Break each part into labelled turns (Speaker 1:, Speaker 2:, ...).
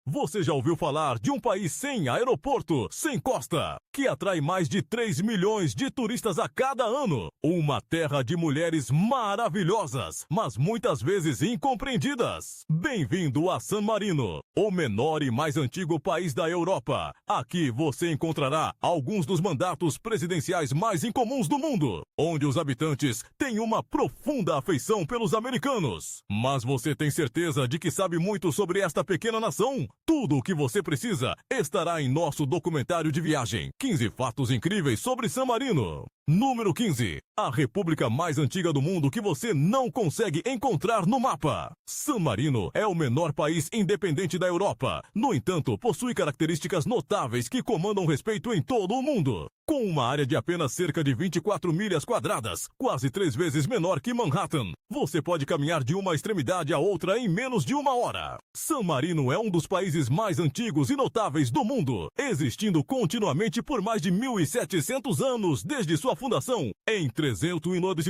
Speaker 1: Você já ouviu falar de um país sem aeroporto, sem costa, que atrai mais de 3 milhões de turistas a cada ano? Uma terra de mulheres maravilhosas, mas muitas vezes incompreendidas. Bem-vindo a San Marino, o menor e mais antigo país da Europa. Aqui você encontrará alguns dos mandatos presidenciais mais incomuns do mundo, onde os habitantes têm uma profunda afeição pelos americanos. Mas você tem certeza de que sabe muito sobre esta pequena nação? Tudo o que você precisa estará em nosso documentário de viagem. 15 fatos incríveis sobre San Marino. Número 15. A república mais antiga do mundo que você não consegue encontrar no mapa. San Marino é o menor país independente da Europa. No entanto, possui características notáveis que comandam respeito em todo o mundo. Com uma área de apenas cerca de 24 milhas quadradas, quase 3 vezes menor que Manhattan, você pode caminhar de uma extremidade à outra em menos de 1 hora. San Marino é um dos países mais antigos e notáveis do mundo, existindo continuamente por mais de 1.700 anos desde sua fundação, em 309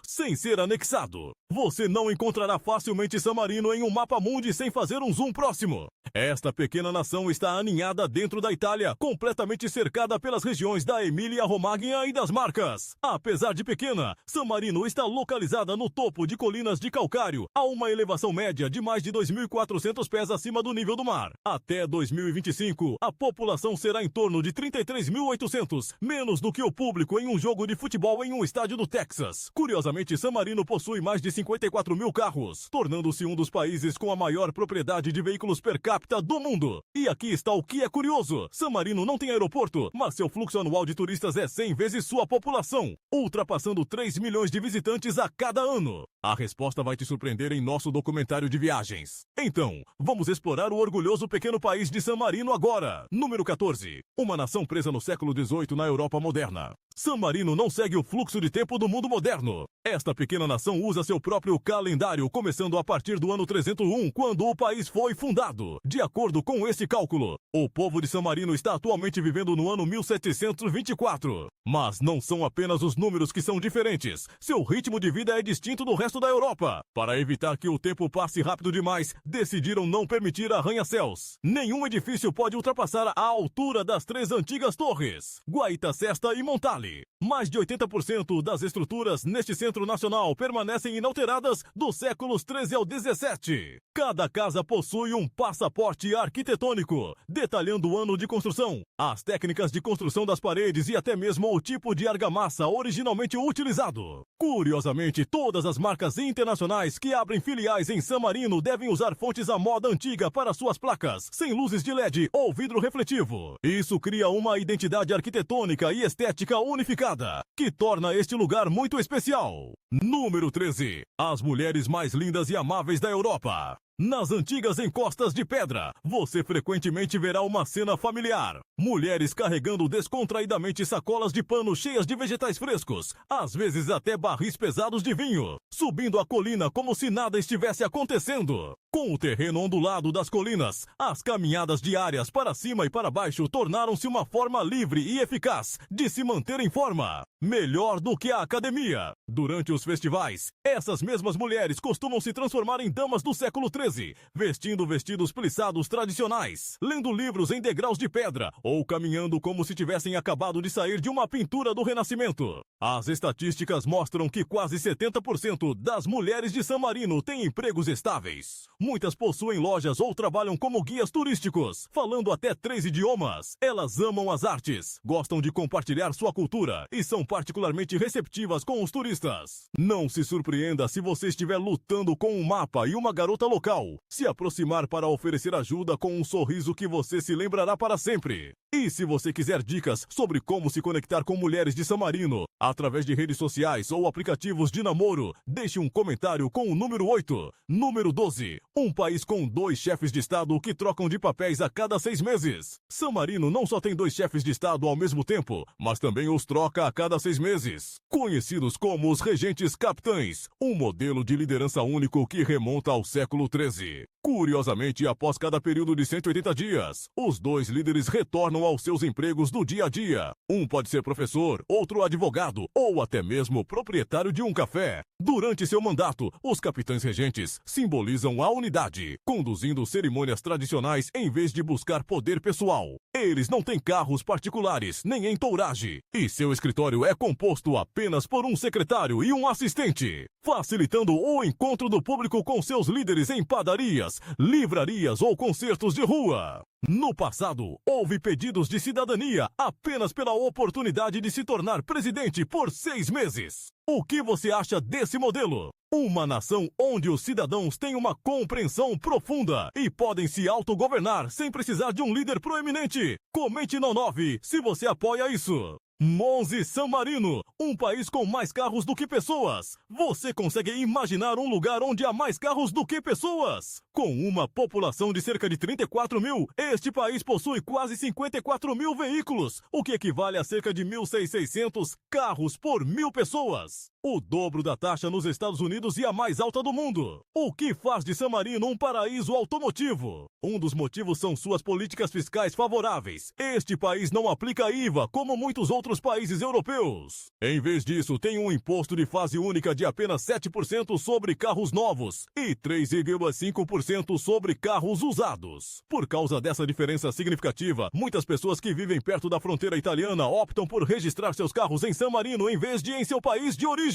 Speaker 1: sem ser anexado. Você não encontrará facilmente San Marino em um mapa mundi sem fazer um zoom próximo. Esta pequena nação está aninhada dentro da Itália, completamente cercada pelas regiões da Emília-Romagna e das Marcas. Apesar de pequena, San Marino está localizada no topo de colinas de calcário, a uma elevação média de mais de 2.400 pés acima do nível do mar. Até 2025, a população será em torno de 33.800, menos do que o público em um jogo de futebol em um estádio do Texas. Curiosamente, San Marino possui mais de 54 mil carros, tornando-se um dos países com a maior propriedade de veículos per capita do mundo. E aqui está o que é curioso: San Marino não tem aeroporto, mas seu fluxo anual de turistas é 100 vezes sua população, ultrapassando 3 milhões de visitantes a cada ano. A resposta vai te surpreender em nosso documentário de viagens. Então, vamos explorar o orgulhoso pequeno país de San Marino agora. Número 14. Uma nação presa no século XVIII na Europa moderna. San Marino não segue o fluxo de tempo do mundo moderno. Esta pequena nação usa seu próprio calendário, começando a partir do ano 301, quando o país foi fundado. De acordo com esse cálculo, o povo de San Marino está atualmente vivendo no ano 1724. Mas não são apenas os números que são diferentes. Seu ritmo de vida é distinto do resto da Europa. Para evitar que o tempo passe rápido demais, decidiram não permitir arranha-céus. Nenhum edifício pode ultrapassar a altura das 3 antigas torres, Guaita Sesta e Montale. Mais de 80% das estruturas neste centro nacional permanecem inalteradas dos séculos 13 ao 17. Cada casa possui um passaporte arquitetônico, detalhando o ano de construção, as técnicas de construção das paredes e até mesmo o tipo de argamassa originalmente utilizado. Curiosamente, todas as marcas internacionais que abrem filiais em San Marino devem usar fontes à moda antiga para suas placas, sem luzes de LED ou vidro refletivo. Isso cria uma identidade arquitetônica e estética unificada, que torna este lugar muito especial. Número 13. As mulheres mais lindas e amáveis da Europa. Nas antigas encostas de pedra, você frequentemente verá uma cena familiar. Mulheres carregando descontraidamente sacolas de pano cheias de vegetais frescos, às vezes até barris pesados de vinho, subindo a colina como se nada estivesse acontecendo. Com o terreno ondulado das colinas, as caminhadas diárias para cima e para baixo tornaram-se uma forma livre e eficaz de se manter em forma. Melhor do que a academia. Durante os festivais, essas mesmas mulheres costumam se transformar em damas do século XIII, vestindo vestidos plissados tradicionais, lendo livros em degraus de pedra ou caminhando como se tivessem acabado de sair de uma pintura do Renascimento. As estatísticas mostram que quase 70% das mulheres de San Marino têm empregos estáveis. Muitas possuem lojas ou trabalham como guias turísticos, falando até 3 idiomas. Elas amam as artes, gostam de compartilhar sua cultura e são particularmente receptivas com os turistas. Não se surpreenda se você estiver lutando com um mapa e uma garota local se aproximar para oferecer ajuda com um sorriso que você se lembrará para sempre. E se você quiser dicas sobre como se conectar com mulheres de San Marino, através de redes sociais ou aplicativos de namoro, deixe um comentário com o número 8. Número 12. Um país com 2 chefes de estado que trocam de papéis a cada 6 meses. San Marino não só tem 2 chefes de estado ao mesmo tempo, mas também os troca a cada 6 meses. Conhecidos como os regentes capitães, um modelo de liderança único que remonta ao século XIII. Curiosamente, após cada período de 180 dias, os dois líderes retornam aos seus empregos do dia a dia. Um pode ser professor, outro advogado ou até mesmo proprietário de um café. Durante seu mandato, os capitães regentes simbolizam a unidade, conduzindo cerimônias tradicionais em vez de buscar poder pessoal. Eles não têm carros particulares, nem entourage, e seu escritório é composto apenas por um secretário e um assistente, facilitando o encontro do público com seus líderes em padarias, livrarias ou concertos de rua. No passado, houve pedidos de cidadania apenas pela oportunidade de se tornar presidente por 6 meses. O que você acha desse modelo? Uma nação onde os cidadãos têm uma compreensão profunda e podem se autogovernar sem precisar de um líder proeminente. Comente no 9 se você apoia isso. Monza San Marino, um país com mais carros do que pessoas. Você consegue imaginar um lugar onde há mais carros do que pessoas? Com uma população de cerca de 34 mil, este país possui quase 54 mil veículos, o que equivale a cerca de 1.600 carros por 1.000 pessoas. O dobro da taxa nos Estados Unidos e a mais alta do mundo. O que faz de San Marino um paraíso automotivo? Um dos motivos são suas políticas fiscais favoráveis. Este país não aplica IVA como muitos outros países europeus. Em vez disso, tem um imposto de fase única de apenas 7% sobre carros novos e 3,5% sobre carros usados. Por causa dessa diferença significativa, muitas pessoas que vivem perto da fronteira italiana optam por registrar seus carros em San Marino em vez de em seu país de origem.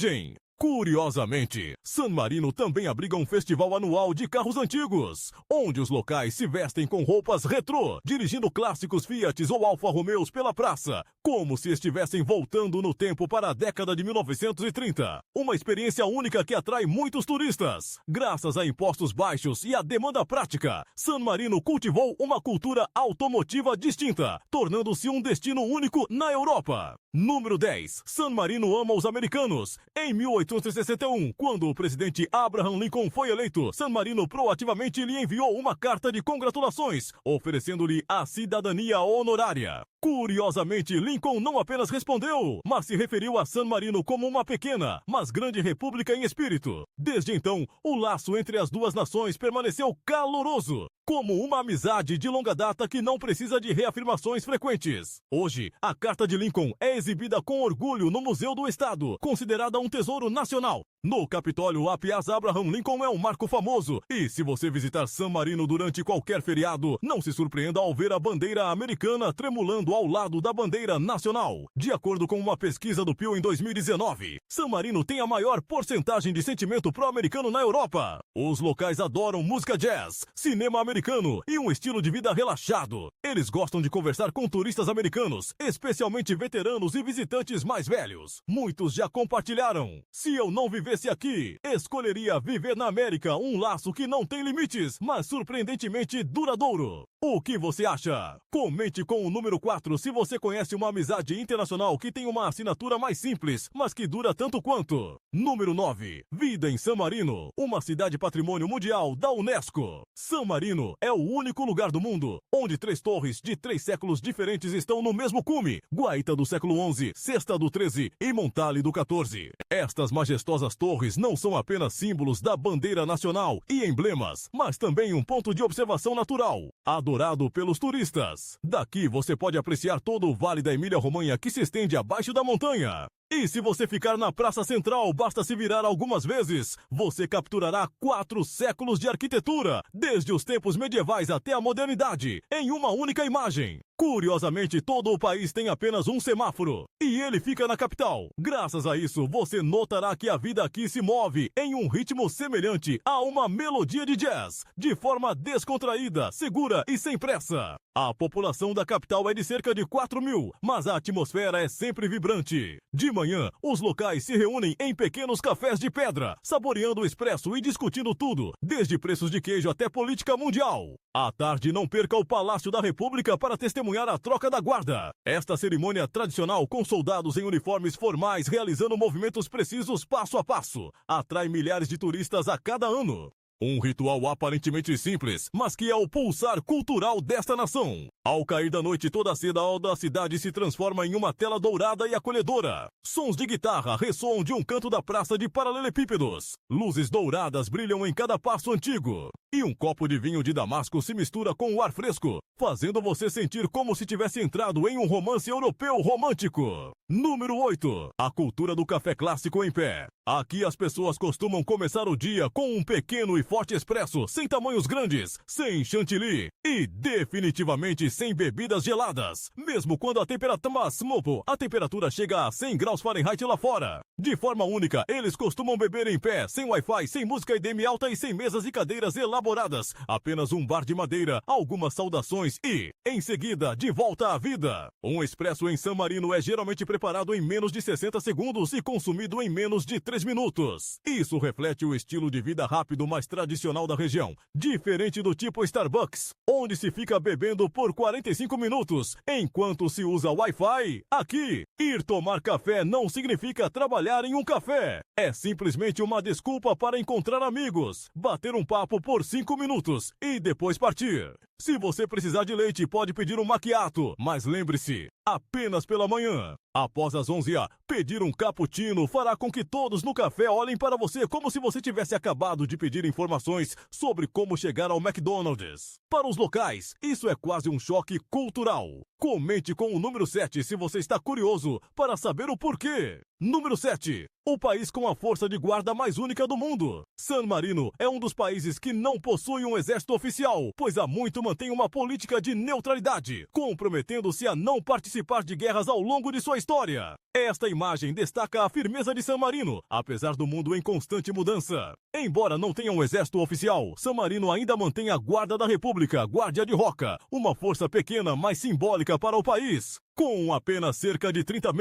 Speaker 1: Curiosamente, San Marino também abriga um festival anual de carros antigos, onde os locais se vestem com roupas retrô, dirigindo clássicos Fiats ou Alfa Romeos pela praça, como se estivessem voltando no tempo para a década de 1930. Uma experiência única que atrai muitos turistas. Graças a impostos baixos e a demanda prática, San Marino cultivou uma cultura automotiva distinta, tornando-se um destino único na Europa. Número 10. San Marino ama os americanos. Em 1861, quando o presidente Abraham Lincoln foi eleito, San Marino proativamente lhe enviou uma carta de congratulações, oferecendo-lhe a cidadania honorária. Curiosamente, Lincoln não apenas respondeu, mas se referiu a San Marino como uma pequena, mas grande república em espírito. Desde então, o laço entre as duas nações permaneceu caloroso, como uma amizade de longa data que não precisa de reafirmações frequentes. Hoje, a Carta de Lincoln é exibida com orgulho no Museu do Estado, considerada um tesouro nacional. No Capitólio, a Piazza Abraham Lincoln é um marco famoso, e se você visitar San Marino durante qualquer feriado, não se surpreenda ao ver a bandeira americana tremulando ao lado da bandeira nacional. De acordo com uma pesquisa do Pew em 2019, San Marino tem a maior porcentagem de sentimento pró-americano na Europa. Os locais adoram música jazz, cinema americano e um estilo de vida relaxado. Eles gostam de conversar com turistas americanos, especialmente veteranos e visitantes mais velhos. Muitos já compartilharam: se eu não vivesse aqui, escolheria viver na América, um laço que não tem limites, mas surpreendentemente duradouro. O que você acha? Comente com o número 4 se você conhece uma amizade internacional que tem uma assinatura mais simples, mas que dura tanto quanto. Número 9. Vida em San Marino, uma cidade patrimônio mundial da Unesco. San Marino é o único lugar do mundo onde 3 torres de 3 séculos diferentes estão no mesmo cume: Guaita do século XI, Sesta do XIII e Montale do XIV. Estas majestosas torres não são apenas símbolos da bandeira nacional e emblemas, mas também um ponto de observação natural, adorado pelos turistas. Daqui você pode apreciar todo o Vale da Emília-Romanha que se estende abaixo da montanha. E se você ficar na Praça Central, basta se virar algumas vezes, você capturará 4 séculos de arquitetura, desde os tempos medievais até a modernidade, em uma única imagem. Curiosamente, todo o país tem apenas um semáforo, e ele fica na capital. Graças a isso, você notará que a vida aqui se move em um ritmo semelhante a uma melodia de jazz, de forma descontraída, segura e sem pressa. A população da capital é de cerca de 4 mil, mas a atmosfera é sempre vibrante. De manhã, os locais se reúnem em pequenos cafés de pedra, saboreando o expresso e discutindo tudo, desde preços de queijo até política mundial. À tarde, não perca o Palácio da República para testemunhar a troca da guarda. Esta cerimônia tradicional, com soldados em uniformes formais realizando movimentos precisos passo a passo, atrai milhares de turistas a cada ano. Um ritual aparentemente simples, mas que é o pulsar cultural desta nação. Ao cair da noite, toda a seda da cidade se transforma em uma tela dourada e acolhedora. Sons de guitarra ressoam de um canto da praça de paralelepípedos. Luzes douradas brilham em cada passo antigo. E um copo de vinho de Damasco se mistura com o ar fresco, fazendo você sentir como se tivesse entrado em um romance europeu romântico. Número 8. A cultura do café clássico em pé. Aqui as pessoas costumam começar o dia com um pequeno e forte expresso, sem tamanhos grandes, sem chantilly e definitivamente sem bebidas geladas, mesmo quando a temperatura chega a 100 graus Fahrenheit lá fora. De forma única, eles costumam beber em pé, sem Wi-Fi, sem música EDM alta e sem mesas e cadeiras elaboradas. Apenas um bar de madeira, algumas saudações e, em seguida, de volta à vida. Um expresso em San Marino é geralmente preparado em menos de 60 segundos e consumido em menos de 3 minutos. Isso reflete o estilo de vida rápido mais tradicional da região, diferente do tipo Starbucks, onde se fica bebendo por 45 minutos, enquanto se usa Wi-Fi. Aqui, ir tomar café não significa trabalhar em um café. É simplesmente uma desculpa para encontrar amigos, bater um papo por 5 minutos e depois partir. Se você precisar de leite, pode pedir um macchiato, mas lembre-se, apenas pela manhã. Após as 11h, pedir um cappuccino fará com que todos no café olhem para você como se você tivesse acabado de pedir informações sobre como chegar ao McDonald's. Para os locais, isso é quase um choque cultural. Comente com o número 7 se você está curioso para saber o porquê. Número 7. O país com a força de guarda mais única do mundo. San Marino é um dos países que não possui um exército oficial, pois há muito mantém uma política de neutralidade, comprometendo-se a não participar de guerras ao longo de sua história. Esta imagem destaca a firmeza de San Marino, apesar do mundo em constante mudança. Embora não tenha um exército oficial, San Marino ainda mantém a Guarda da República, Guardia de Roca, uma força pequena, mas simbólica para o país. Com apenas cerca de 30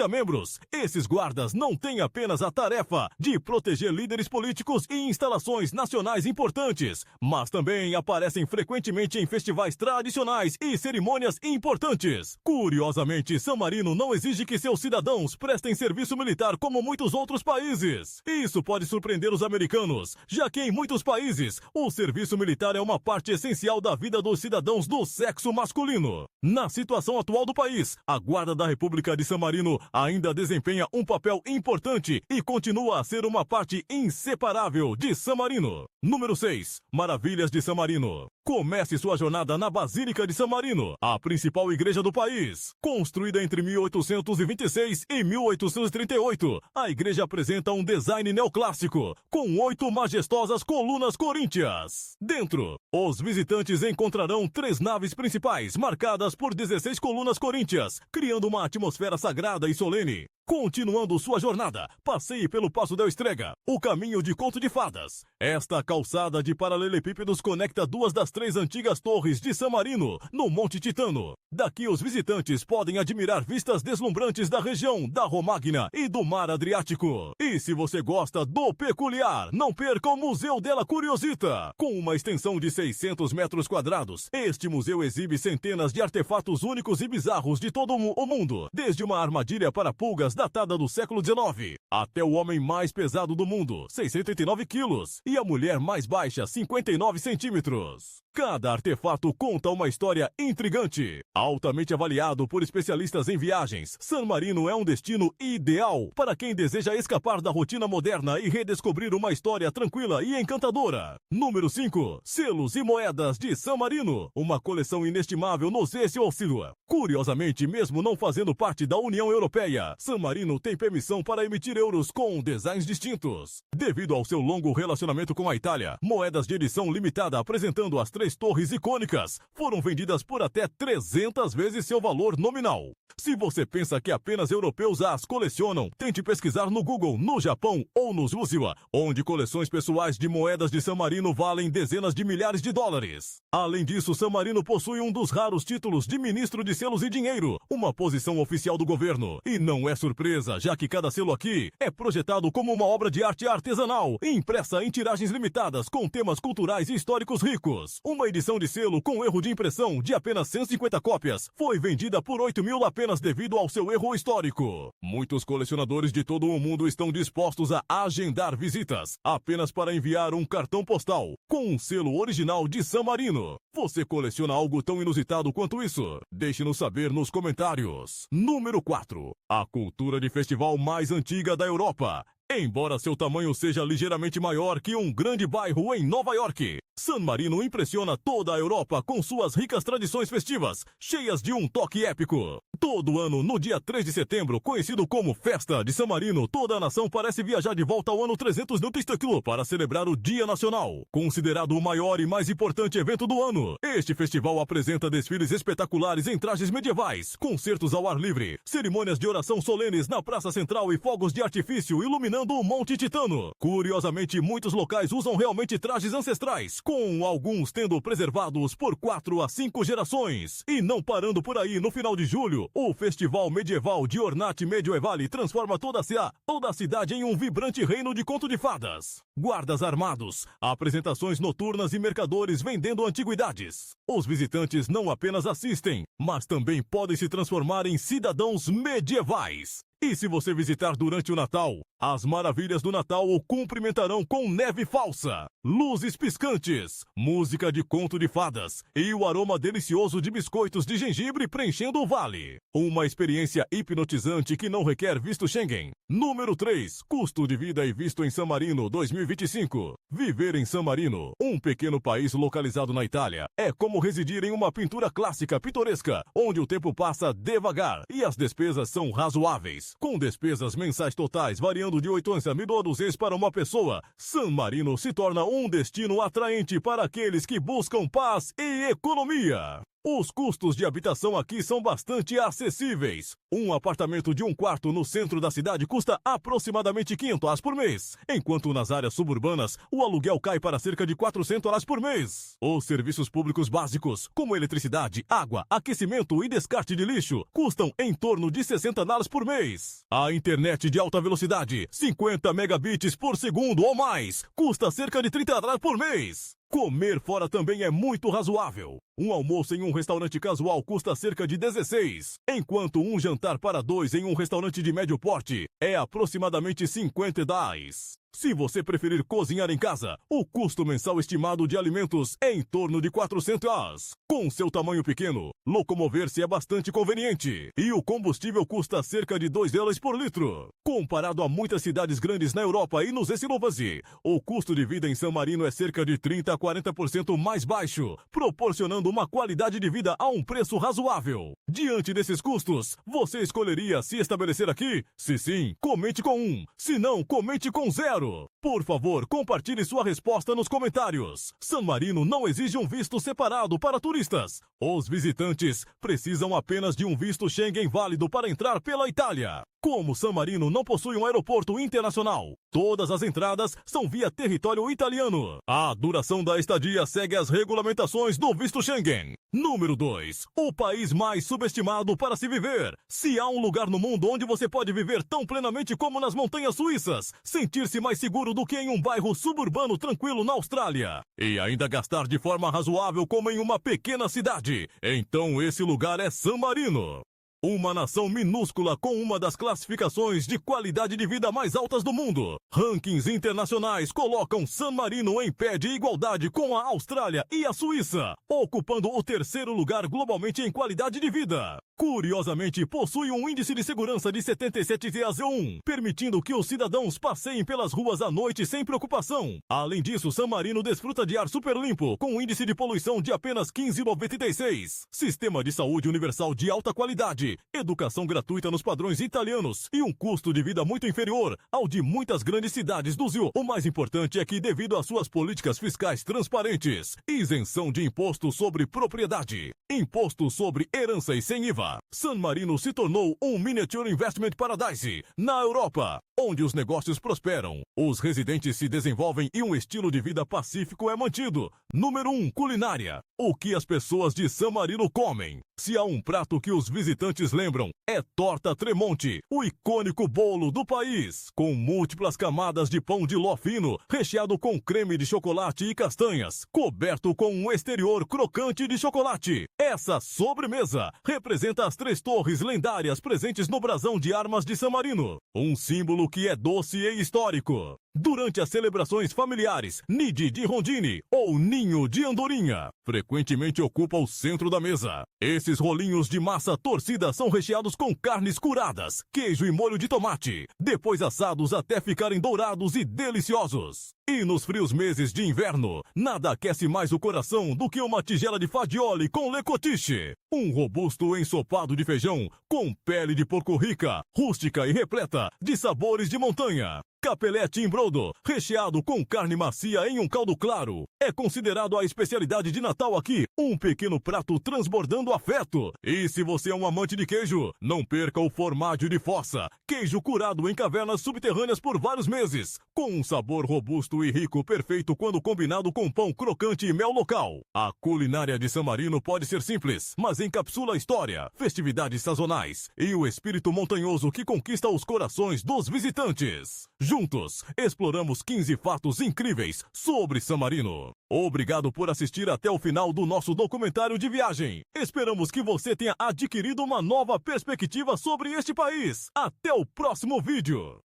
Speaker 1: membros, esses guardas não têm apenas a tarefa de proteger líderes políticos e instalações nacionais importantes, mas também aparecem frequentemente em festivais tradicionais e cerimônias importantes. Curiosamente, San Marino não exige que seus cidadãos prestem serviço militar como muitos outros países. Isso pode surpreender os americanos, já que em muitos países, o serviço militar é uma parte essencial da vida dos cidadãos do sexo masculino. Na situação atual do país, a Guarda da República de San Marino ainda desempenha um papel importante e continua a ser uma parte inseparável de San Marino. Número 6. Maravilhas de San Marino. Comece sua jornada na Basílica de San Marino, a principal igreja do país. Construída entre 1826 e 1838, a igreja apresenta um design neoclássico, com 8 majestosas colunas coríntias. Dentro, os visitantes encontrarão 3 naves principais, marcadas por 16 colunas coríntias, criando uma atmosfera sagrada e solene. Continuando sua jornada, passeie pelo Passo del Estrega, o caminho de Conto de Fadas. Esta calçada de paralelepípedos conecta 2 das 3 antigas torres de San Marino, no Monte Titano. Daqui os visitantes podem admirar vistas deslumbrantes da região da Romagna e do Mar Adriático. E se você gosta do peculiar, não perca o Museu della Curiosità. Com uma extensão de 600 metros quadrados, este museu exibe centenas de artefatos únicos e bizarros de todo o mundo, desde uma armadilha para pulgas datada do século XIX, até o homem mais pesado do mundo, 689 quilos, e a mulher mais baixa, 59 centímetros. Cada artefato conta uma história intrigante. Altamente avaliado por especialistas em viagens, San Marino é um destino ideal para quem deseja escapar da rotina moderna e redescobrir uma história tranquila e encantadora. Número 5. Selos e moedas de San Marino, uma coleção inestimável nos Eccelsior. Curiosamente, mesmo não fazendo parte da União Europeia, San Marino tem permissão para emitir euros com designs distintos. Devido ao seu longo relacionamento com a Itália, moedas de edição limitada apresentando as 3 torres icônicas foram vendidas por até 300 vezes seu valor nominal. Se você pensa que apenas europeus as colecionam, tente pesquisar no Google, no Japão ou nos Rússia, onde coleções pessoais de moedas de San Marino valem dezenas de milhares de dólares. Além disso, San Marino possui um dos raros títulos de ministro de selos e dinheiro, uma posição oficial do governo. E não é surpresa, já que cada selo aqui é projetado como uma obra de arte artesanal, impressa em tiragens limitadas com temas culturais e históricos ricos. Uma edição de selo com erro de impressão de apenas 150 cópias foi vendida por 8.000 apenas devido ao seu erro histórico. Muitos colecionadores de todo o mundo estão dispostos a agendar visitas apenas para enviar um cartão postal com um selo original de San Marino. Você coleciona algo tão inusitado quanto isso? Deixe-nos saber nos comentários. Número 4. A cultura de festival mais antiga da Europa. Embora seu tamanho seja ligeiramente maior que um grande bairro em Nova York, San Marino impressiona toda a Europa com suas ricas tradições festivas, cheias de um toque épico. Todo ano, no dia 3 de setembro, conhecido como Festa de San Marino, toda a nação parece viajar de volta ao ano 300 no Tistaclo para celebrar o Dia Nacional. Considerado o maior e mais importante evento do ano, este festival apresenta desfiles espetaculares em trajes medievais, concertos ao ar livre, cerimônias de oração solenes na Praça Central e fogos de artifício iluminando o Monte Titano. Curiosamente, muitos locais usam realmente trajes ancestrais, com alguns tendo preservados por 4 a 5 gerações. E não parando por aí, no final de julho, o Festival Medieval de Ornate Medievale transforma toda a cidade em um vibrante reino de conto de fadas. Guardas armados, apresentações noturnas e mercadores vendendo antiguidades. Os visitantes não apenas assistem, mas também podem se transformar em cidadãos medievais. E se você visitar durante o Natal, as maravilhas do Natal o cumprimentarão com neve falsa, luzes piscantes, música de conto de fadas e o aroma delicioso de biscoitos de gengibre preenchendo o vale. Uma experiência hipnotizante que não requer visto Schengen. Número 3. Custo de vida e visto em San Marino 2025. Viver em San Marino, um pequeno país localizado na Itália, é como residir em uma pintura clássica pitoresca, onde o tempo passa devagar e as despesas são razoáveis. Com despesas mensais totais variando de 800 mil dólares para uma pessoa, San Marino se torna um destino atraente para aqueles que buscam paz e economia. Os custos de habitação aqui são bastante acessíveis. Um apartamento de um quarto no centro da cidade custa aproximadamente $500 por mês, enquanto nas áreas suburbanas o aluguel cai para cerca de $400 por mês. Os serviços públicos básicos, como eletricidade, água, aquecimento e descarte de lixo, custam em torno de $60 por mês. A internet de alta velocidade, 50 megabits por segundo ou mais, custa cerca de $30 por mês. Comer fora também é muito razoável. Um almoço em um restaurante casual custa cerca de 16, enquanto um jantar para 2 em um restaurante de médio porte é aproximadamente $50. Se você preferir cozinhar em casa, o custo mensal estimado de alimentos é em torno de $400. Com seu tamanho pequeno, locomover-se é bastante conveniente e o combustível custa cerca de $2 por litro. Comparado a muitas cidades grandes na Europa e nos Eslovênia, o custo de vida em San Marino é cerca de 30 a 40% mais baixo, proporcionando uma qualidade de vida a um preço razoável. Diante desses custos, você escolheria se estabelecer aqui? Se sim, comente com 1. Se não, comente com 0. Por favor, compartilhe sua resposta nos comentários. San Marino não exige um visto separado para turistas. Os visitantes precisam apenas de um visto Schengen válido para entrar pela Itália. Como San Marino não possui um aeroporto internacional, todas as entradas são via território italiano. A duração da estadia segue as regulamentações do visto Schengen. Número 2. O país mais subestimado para se viver. Se há um lugar no mundo onde você pode viver tão plenamente como nas montanhas suíças, sentir-se mais seguro do que em um bairro suburbano tranquilo na Austrália, e ainda gastar de forma razoável como em uma pequena cidade, então esse lugar é San Marino. Uma nação minúscula com uma das classificações de qualidade de vida mais altas do mundo. Rankings internacionais colocam San Marino em pé de igualdade com a Austrália e a Suíça, ocupando o 3º lugar globalmente em qualidade de vida. Curiosamente, possui um índice de segurança de 77 TAZ1, permitindo que os cidadãos passeiem pelas ruas à noite sem preocupação. Além disso, San Marino desfruta de ar super limpo, com um índice de poluição de apenas 15,96. Sistema de saúde universal de alta qualidade, educação gratuita nos padrões italianos e um custo de vida muito inferior ao de muitas grandes cidades do Zio. O mais importante é que, devido às suas políticas fiscais transparentes, isenção de imposto sobre propriedade, imposto sobre herança e sem IVA, Europa. San Marino se tornou um Miniature Investment Paradise na Europa, onde os negócios prosperam, os residentes se desenvolvem e um estilo de vida pacífico é mantido. Número 1, culinária. O que as pessoas de San Marino comem? Se há um prato que os visitantes lembram, é torta Tremonti, o icônico bolo do país, com múltiplas camadas de pão de ló fino, recheado com creme de chocolate e castanhas, coberto com um exterior crocante de chocolate. Essa sobremesa representa as 3 torres lendárias presentes no brasão de armas de San Marino, um símbolo que é doce e histórico. Durante as celebrações familiares, Nidi de Rondine ou Ninho de Andorinha frequentemente ocupa o centro da mesa. Esses rolinhos de massa torcida são recheados com carnes curadas, queijo e molho de tomate, depois assados até ficarem dourados e deliciosos. E nos frios meses de inverno, nada aquece mais o coração do que uma tigela de fagioli com lecotiche, um robusto ensopado de feijão com pele de porco rica, rústica e repleta de sabores de montanha. Capelete em brodo, recheado com carne macia em um caldo claro. É considerado a especialidade de Natal aqui, um pequeno prato transbordando afeto. E se você é um amante de queijo, não perca o formaggio di fossa, queijo curado em cavernas subterrâneas por vários meses, com um sabor robusto e rico perfeito quando combinado com pão crocante e mel local. A culinária de San Marino pode ser simples, mas encapsula a história, festividades sazonais e o espírito montanhoso que conquista os corações dos visitantes. Juntos, exploramos 15 fatos incríveis sobre San Marino. Obrigado por assistir até o final do nosso documentário de viagem. Esperamos que você tenha adquirido uma nova perspectiva sobre este país. Até o próximo vídeo.